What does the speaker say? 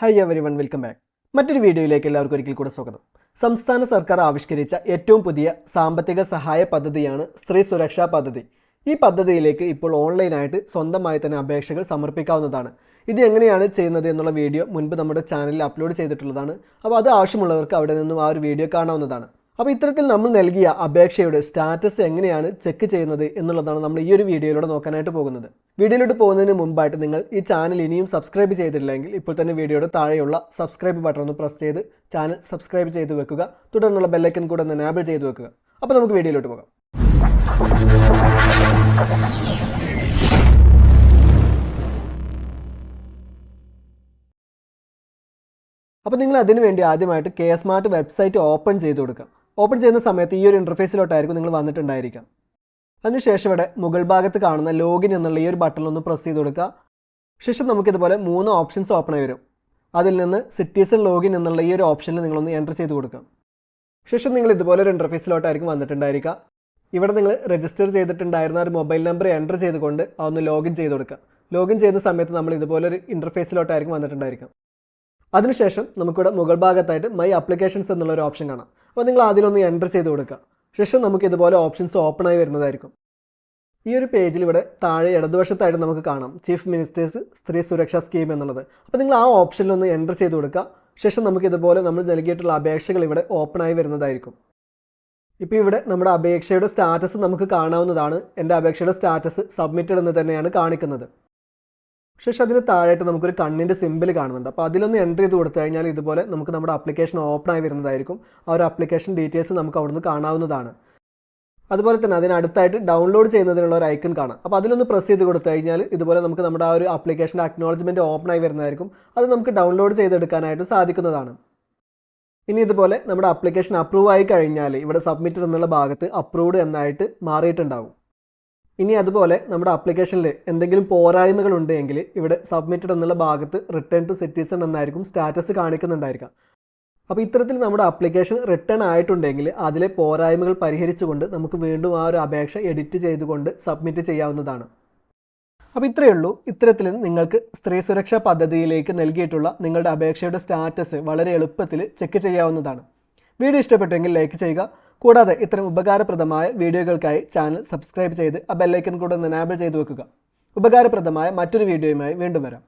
Hi everyone, welcome back. മറ്റൊരു വീഡിയോയിലേക്ക് എല്ലാവർക്കും ഒരിക്കൽ കൂടെ സ്വാഗതം. സംസ്ഥാന സർക്കാർ ആവിഷ്കരിച്ച ഏറ്റവും പുതിയ സാമ്പത്തിക സഹായ പദ്ധതിയാണ് സ്ത്രീ സുരക്ഷാ പദ്ധതി. ഈ പദ്ധതിയിലേക്ക് ഇപ്പോൾ ഓൺലൈനായിട്ട് സ്വന്തമായി തന്നെ അപേക്ഷകൾ സമർപ്പിക്കാവുന്നതാണ്. ഇത് എങ്ങനെയാണ് ചെയ്യുന്നത് എന്നുള്ള വീഡിയോ മുൻപ് നമ്മുടെ ചാനലിൽ അപ്ലോഡ് ചെയ്തിട്ടുള്ളതാണ്. അപ്പോൾ അത് ആവശ്യമുള്ളവർക്ക് അവിടെ നിന്നും ആ ഒരു വീഡിയോ കാണാവുന്നതാണ്. അപ്പോൾ ഇത്തരത്തിൽ നമ്മൾ നൽകിയ അപേക്ഷയുടെ സ്റ്റാറ്റസ് എങ്ങനെയാണ് ചെക്ക് ചെയ്യുന്നത് എന്നുള്ളതാണ് നമ്മൾ ഈ ഒരു വീഡിയോയിലൂടെ നോക്കാനായിട്ട് പോകുന്നത്. വീഡിയോയിലോട്ട് പോകുന്നതിന് മുമ്പായിട്ട് നിങ്ങൾ ഈ ചാനൽ ഇനിയും സബ്സ്ക്രൈബ് ചെയ്തിട്ടില്ലെങ്കിൽ ഇപ്പോൾ തന്നെ വീഡിയോയുടെ താഴെയുള്ള സബ്സ്ക്രൈബ് ബട്ടൺ ഒന്ന് പ്രസ് ചെയ്ത് ചാനൽ സബ്സ്ക്രൈബ് ചെയ്ത് വെക്കുക. തുടർന്നുള്ള ബെല്ലൈക്കൺ കൂടെ ഒന്ന് എനേബിൾ ചെയ്ത് വെക്കുക. അപ്പോൾ നമുക്ക് വീഡിയോയിലോട്ട് പോകാം. അപ്പോൾ നിങ്ങൾ അതിനു വേണ്ടി ആദ്യമായിട്ട് കെ-സ്മാർട്ട് വെബ്സൈറ്റ് ഓപ്പൺ ചെയ്ത് കൊടുക്കുക. ഓപ്പൺ ചെയ്യുന്ന സമയത്ത് ഈ ഒരു ഇൻ്റർഫേസിലോട്ടായിരിക്കും നിങ്ങൾ വന്നിട്ടുണ്ടായിരിക്കാം. അതിനുശേഷം ഇവിടെ മുകൾ ഭാഗത്ത് കാണുന്ന ലോഗിൻ എന്നുള്ള ഈ ഒരു ബട്ടണിലൊന്ന് പ്രസ് ചെയ്ത് കൊടുക്കുക. ശേഷം നമുക്കിതുപോലെ 3 ഓപ്ഷൻസ് ഓപ്പൺ ആയി വരും. അതിൽ നിന്ന് സിറ്റിസൺ ലോഗിൻ എന്നുള്ള ഈ ഒരു ഓപ്ഷനിൽ നിങ്ങളൊന്ന് എൻ്റർ ചെയ്ത് കൊടുക്കുക. ശേഷം നിങ്ങൾ ഇതുപോലെ ഒരു ഇൻ്റർഫേസിലോട്ടായിരിക്കും വന്നിട്ടുണ്ടായിരിക്കുക. ഇവിടെ നിങ്ങൾ രജിസ്റ്റർ ചെയ്തിട്ടുണ്ടായിരുന്ന ഒരു മൊബൈൽ നമ്പർ എൻ്റർ ചെയ്തുകൊണ്ട് അതൊന്ന് ലോഗിൻ ചെയ്ത് കൊടുക്കുക. ലോഗിൻ ചെയ്യുന്ന സമയത്ത് നമ്മൾ ഇതുപോലൊരു ഇൻ്റർഫേസിലോട്ടായിരിക്കും വന്നിട്ടുണ്ടായിരിക്കാം. അതിനുശേഷം നമുക്കിവിടെ മുകൾ ഭാഗത്തായിട്ട് മൈ ആപ്ലിക്കേഷൻസ് എന്നുള്ളൊരു ഓപ്ഷൻ കാണാം. അപ്പോൾ നിങ്ങൾ അതിലൊന്ന് എൻ്റർ ചെയ്ത് കൊടുക്കുക. ശേഷം നമുക്ക് ഇതുപോലെ ഓപ്ഷൻസ് ഓപ്പൺ ആയി വരുന്നതായിരിക്കും. ഈ ഒരു പേജിൽ ഇവിടെ താഴെ ഇടതുവശത്തായിട്ട് നമുക്ക് കാണാം ചീഫ് മിനിസ്റ്റേഴ്സ് സ്ത്രീ സുരക്ഷാ സ്കീം എന്നുള്ളത്. അപ്പോൾ നിങ്ങൾ ആ ഓപ്ഷനിലൊന്ന് എൻ്റർ ചെയ്ത് കൊടുക്കുക. ശേഷം നമുക്ക് ഇതുപോലെ നമ്മൾ നൽകിയിട്ടുള്ള അപേക്ഷകൾ ഇവിടെ ഓപ്പൺ ആയി വരുന്നതായിരിക്കും. ഇപ്പോൾ ഇവിടെ നമ്മുടെ അപേക്ഷയുടെ സ്റ്റാറ്റസ് നമുക്ക് കാണാവുന്നതാണ്. എൻ്റെ അപേക്ഷയുടെ സ്റ്റാറ്റസ് സബ്മിറ്റഡ് എന്ന് തന്നെയാണ് കാണിക്കുന്നത്. ശേഷം അതിന് താഴെയായിട്ട് നമുക്കൊരു കണ്ണിൻ്റെ സിമ്പിൾ കാണുന്നുണ്ട്. അപ്പോൾ അതിലൊന്ന് എൻ്റർ ചെയ്ത് കൊടുത്തു കഴിഞ്ഞാൽ ഇതുപോലെ നമുക്ക് നമ്മുടെ ആപ്ലിക്കേഷൻ ഓപ്പൺ ആയി വരുന്നതായിരിക്കും. ആ ഒരു ആപ്ലിക്കേഷൻ ഡീറ്റെയിൽസ് നമുക്ക് അവിടുന്ന് കാണാവുന്നതാണ്. അതുപോലെ തന്നെ അതിനടുത്തായിട്ട് ഡൗൺലോഡ് ചെയ്യുന്നതിനുള്ള ഒരു ഐക്കൺ കാണാം. അപ്പോൾ അതിലൊന്ന് പ്രസ് ചെയ്ത് കൊടുത്തു കഴിഞ്ഞാൽ ഇതുപോലെ നമുക്ക് നമ്മുടെ ആ ഒരു ആപ്ലിക്കേഷൻ്റെ അക്നോളജ്മെൻറ്റ് ഓപ്പൺ ആയി വരുന്നതായിരിക്കും. അത് നമുക്ക് ഡൗൺലോഡ് ചെയ്തെടുക്കാനായിട്ട് സാധിക്കുന്നതാണ്. ഇനി ഇതുപോലെ നമ്മുടെ ആപ്ലിക്കേഷൻ അപ്രൂവ് ആയി കഴിഞ്ഞാൽ ഇവിടെ സബ്മിറ്റഡ് എന്നുള്ള ഭാഗത്ത് അപ്രൂവ്ഡ് എന്നായിട്ട് മാറിയിട്ടുണ്ടാകും. ഇനി അതുപോലെ നമ്മുടെ ആപ്ലിക്കേഷനിൽ എന്തെങ്കിലും പോരായ്മകൾ ഉണ്ടെങ്കിൽ ഇവിടെ സബ്മിറ്റഡ് എന്നുള്ള ഭാഗത്ത് റിട്ടേൺ ടു സിറ്റിസൺ എന്നായിരിക്കും സ്റ്റാറ്റസ് കാണിക്കുന്നുണ്ടായിരിക്കാം. അപ്പോൾ ഇത്തരത്തിൽ നമ്മുടെ ആപ്ലിക്കേഷൻ റിട്ടേൺ ആയിട്ടുണ്ടെങ്കിൽ അതിലെ പോരായ്മകൾ പരിഹരിച്ചുകൊണ്ട് നമുക്ക് വീണ്ടും ആ ഒരു അപേക്ഷ എഡിറ്റ് ചെയ്തുകൊണ്ട് സബ്മിറ്റ് ചെയ്യാവുന്നതാണ്. അപ്പോൾ ഇത്രയേ ഉള്ളൂ. ഇത്തരത്തിൽ നിങ്ങൾക്ക് സ്ത്രീ സുരക്ഷാ പദ്ധതിയിലേക്ക് നൽകിയിട്ടുള്ള നിങ്ങളുടെ അപേക്ഷയുടെ സ്റ്റാറ്റസ് വളരെ എളുപ്പത്തിൽ ചെക്ക് ചെയ്യാവുന്നതാണ്. വീഡിയോ ഇഷ്ടപ്പെട്ടെങ്കിൽ ലൈക്ക് ചെയ്യുക. കൂടാതെ ഇത്തരം ഉപകാരപ്രദമായ വീഡിയോകൾക്കായി ചാനൽ സബ്സ്ക്രൈബ് ചെയ്ത് ആ ബെല്ലൈക്കൺ കൂടെ ഒന്ന് എനേബിൾ ചെയ്ത് വെക്കുക. ഉപകാരപ്രദമായ മറ്റൊരു വീഡിയോയുമായി വീണ്ടും വരാം.